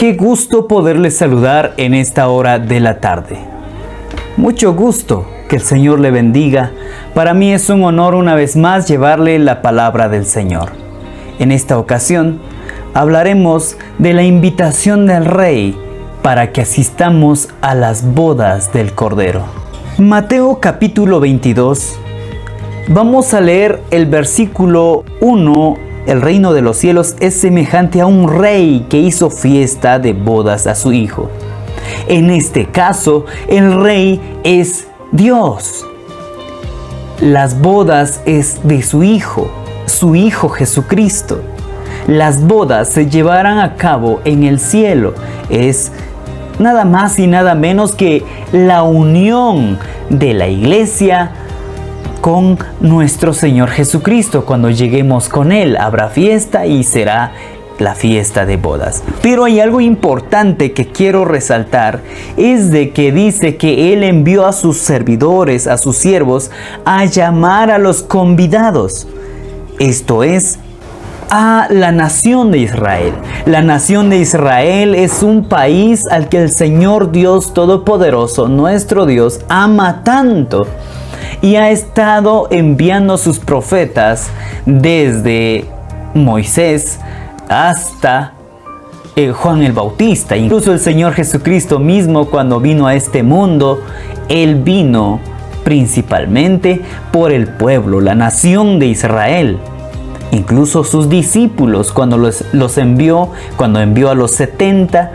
Qué gusto poderles saludar en esta hora de la tarde. Mucho gusto, que el Señor le bendiga. Para mí es un honor una vez más llevarle la palabra del Señor. En esta ocasión hablaremos de la invitación del Rey para que asistamos a las bodas del Cordero. Mateo capítulo 22. Vamos a leer el versículo 1. El reino de los cielos es semejante a un rey que hizo fiesta de bodas a su hijo. En este caso, el rey es Dios. Las bodas es de su hijo Jesucristo. Las bodas se llevarán a cabo en el cielo. Es nada más y nada menos que la unión de la iglesia con nuestro Señor Jesucristo. Cuando lleguemos con Él, habrá fiesta y será la fiesta de bodas. Pero hay algo importante que quiero resaltar, es de que dice que Él envió a sus servidores, a sus siervos, a llamar a los convidados. Esto es, a la nación de Israel. La nación de Israel es un país al que el Señor Dios Todopoderoso, nuestro Dios, ama tanto y ha estado enviando sus profetas desde Moisés hasta Juan el Bautista. Incluso el Señor Jesucristo mismo, cuando vino a este mundo, Él vino principalmente por el pueblo, la nación de Israel. Incluso sus discípulos, cuando los envió, cuando envió a los 70,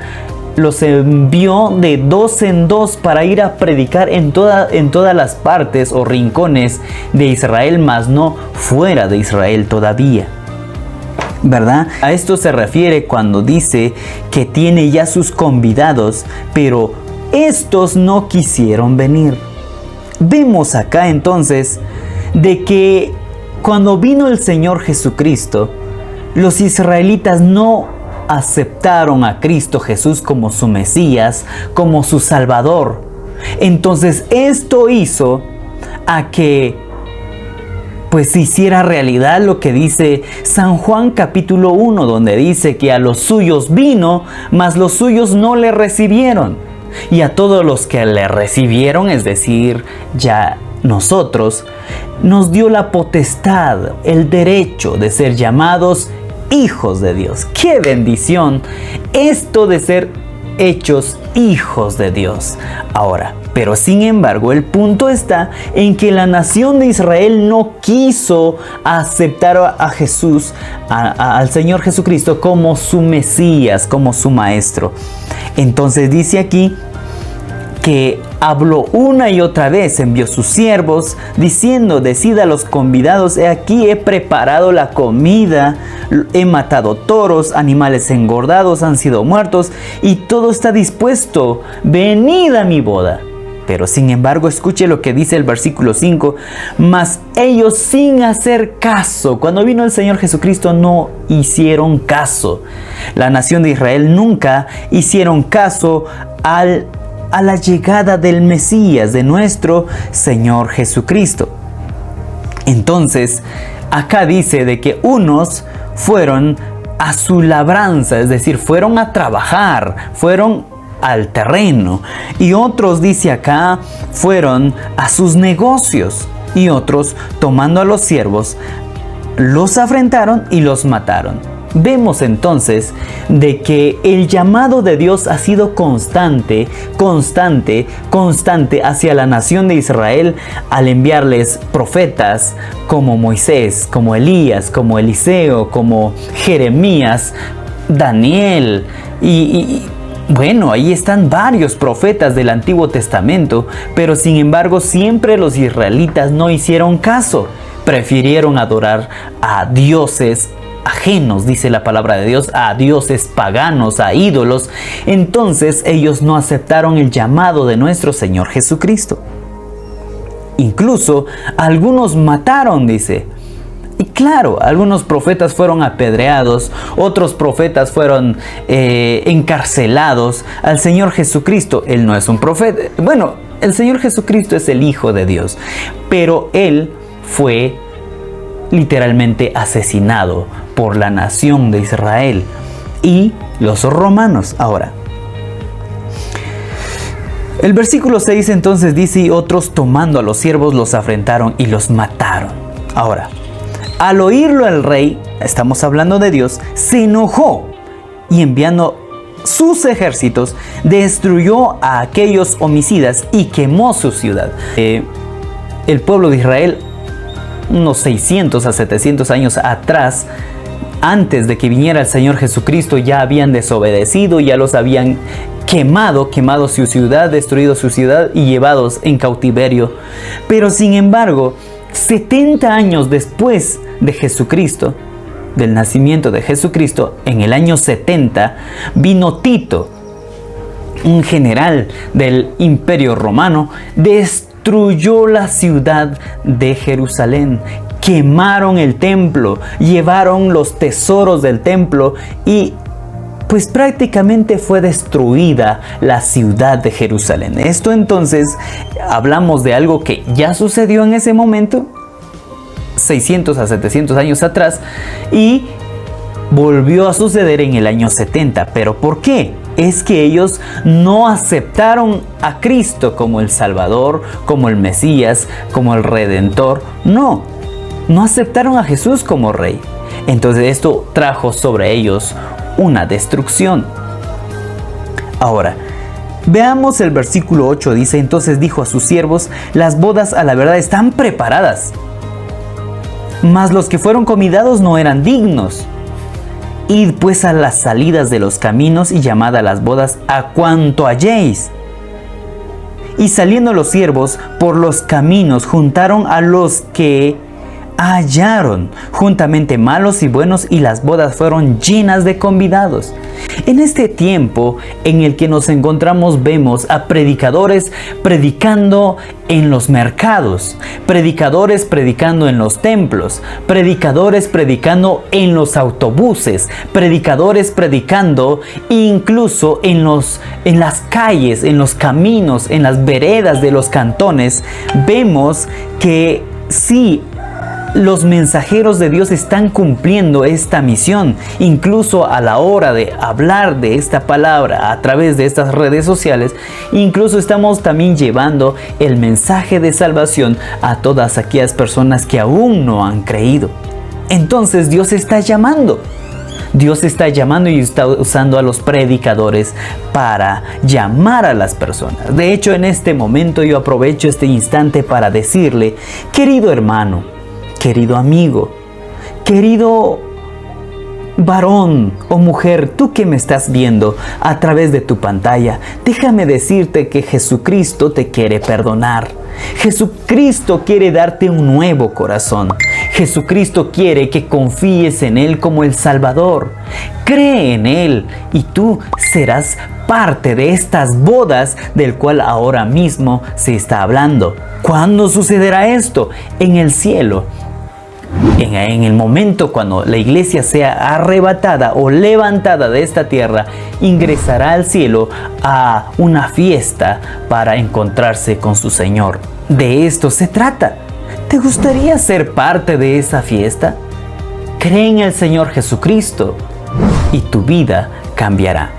los envió de 2 en 2 para ir a predicar en todas las partes o rincones de Israel, mas no fuera de Israel todavía. ¿Verdad? A esto se refiere cuando dice que tiene ya sus convidados, pero estos no quisieron venir. Vemos acá entonces de que cuando vino el Señor Jesucristo, los israelitas no aceptaron a Cristo Jesús como su Mesías, como su Salvador. Entonces esto hizo a que se hiciera realidad lo que dice San Juan capítulo 1, donde dice que a los suyos vino, mas los suyos no le recibieron. Y a todos los que le recibieron, es decir, ya nosotros, nos dio la potestad, el derecho de ser llamados hijos de Dios. ¡Qué bendición! Esto de ser hechos hijos de Dios. Ahora, pero sin embargo, el punto está en que la nación de Israel no quiso aceptar a Jesús, al Señor Jesucristo, como su Mesías, como su Maestro. Entonces dice aquí que habló una y otra vez, envió sus siervos, diciendo: decid a los convidados, he aquí he preparado la comida, he matado toros, animales engordados han sido muertos, y todo está dispuesto, venid a mi boda. Pero sin embargo, escuche lo que dice el versículo 5, mas ellos sin hacer caso. Cuando vino el Señor Jesucristo no hicieron caso. La nación de Israel nunca hicieron caso a la llegada del Mesías, de nuestro Señor Jesucristo. Entonces, acá dice de que unos fueron a su labranza, es decir, fueron a trabajar, fueron al terreno, y otros, dice acá, fueron a sus negocios, y otros, tomando a los siervos, los afrentaron y los mataron. Vemos entonces de que el llamado de Dios ha sido constante hacia la nación de Israel al enviarles profetas como Moisés, como Elías, como Eliseo, como Jeremías, Daniel bueno, ahí están varios profetas del Antiguo Testamento, pero sin embargo siempre los israelitas no hicieron caso, prefirieron adorar a dioses ajenos, dice la palabra de Dios, a dioses paganos, a ídolos. Entonces ellos no aceptaron el llamado de nuestro Señor Jesucristo. Incluso algunos mataron, dice. Y claro, algunos profetas fueron apedreados, otros profetas fueron encarcelados. Al Señor Jesucristo, Él no es un profeta. Bueno, el Señor Jesucristo es el Hijo de Dios, pero Él fue literalmente asesinado por la nación de Israel. Y los romanos. Ahora, el versículo 6 entonces dice: y otros tomando a los siervos los afrentaron y los mataron. Ahora, al oírlo el rey, estamos hablando de Dios, se enojó y enviando sus ejércitos destruyó a aquellos homicidas y quemó su ciudad. El pueblo de Israel, unos 600 a 700 años atrás, antes de que viniera el Señor Jesucristo, ya habían desobedecido, ya los habían quemado su ciudad, destruido su ciudad y llevados en cautiverio. Pero sin embargo, 70 años después de Jesucristo, del nacimiento de Jesucristo, en el año 70, vino Tito, un general del Imperio Romano, destruyó la ciudad de Jerusalén. Quemaron el templo, llevaron los tesoros del templo y pues prácticamente fue destruida la ciudad de Jerusalén. Esto entonces, hablamos de algo que ya sucedió en ese momento, 600 a 700 años atrás, y volvió a suceder en el año 70. ¿Pero por qué? Es que ellos no aceptaron a Cristo como el Salvador, como el Mesías, como el Redentor. No aceptaron a Jesús como Rey. Entonces esto trajo sobre ellos una destrucción. Ahora, veamos el versículo 8. Dice: entonces dijo a sus siervos: las bodas a la verdad están preparadas, mas los que fueron convidados no eran dignos. Id pues a las salidas de los caminos y llamad a las bodas a cuanto halléis. Y saliendo los siervos por los caminos, juntaron a los que hallaron, juntamente malos y buenos, y las bodas fueron llenas de convidados. En este tiempo en el que nos encontramos, vemos a predicadores predicando en los mercados, predicadores predicando en los templos, predicadores predicando en los autobuses, predicadores predicando incluso en las calles, en los caminos, en las veredas de los cantones. Vemos que sí, los mensajeros de Dios están cumpliendo esta misión. Incluso a la hora de hablar de esta palabra a través de estas redes sociales, incluso estamos también llevando el mensaje de salvación a todas aquellas personas que aún no han creído. Entonces Dios está llamando. Dios está llamando y está usando a los predicadores para llamar a las personas. De hecho, en este momento yo aprovecho este instante para decirle: querido hermano, querido amigo, querido varón o mujer, tú que me estás viendo a través de tu pantalla, déjame decirte que Jesucristo te quiere perdonar. Jesucristo quiere darte un nuevo corazón. Jesucristo quiere que confíes en Él como el Salvador. Cree en Él y tú serás parte de estas bodas del cual ahora mismo se está hablando. ¿Cuándo sucederá esto? En el cielo. En el momento cuando la iglesia sea arrebatada o levantada de esta tierra, ingresará al cielo a una fiesta para encontrarse con su Señor. De esto se trata. ¿Te gustaría ser parte de esa fiesta? Cree en el Señor Jesucristo y tu vida cambiará.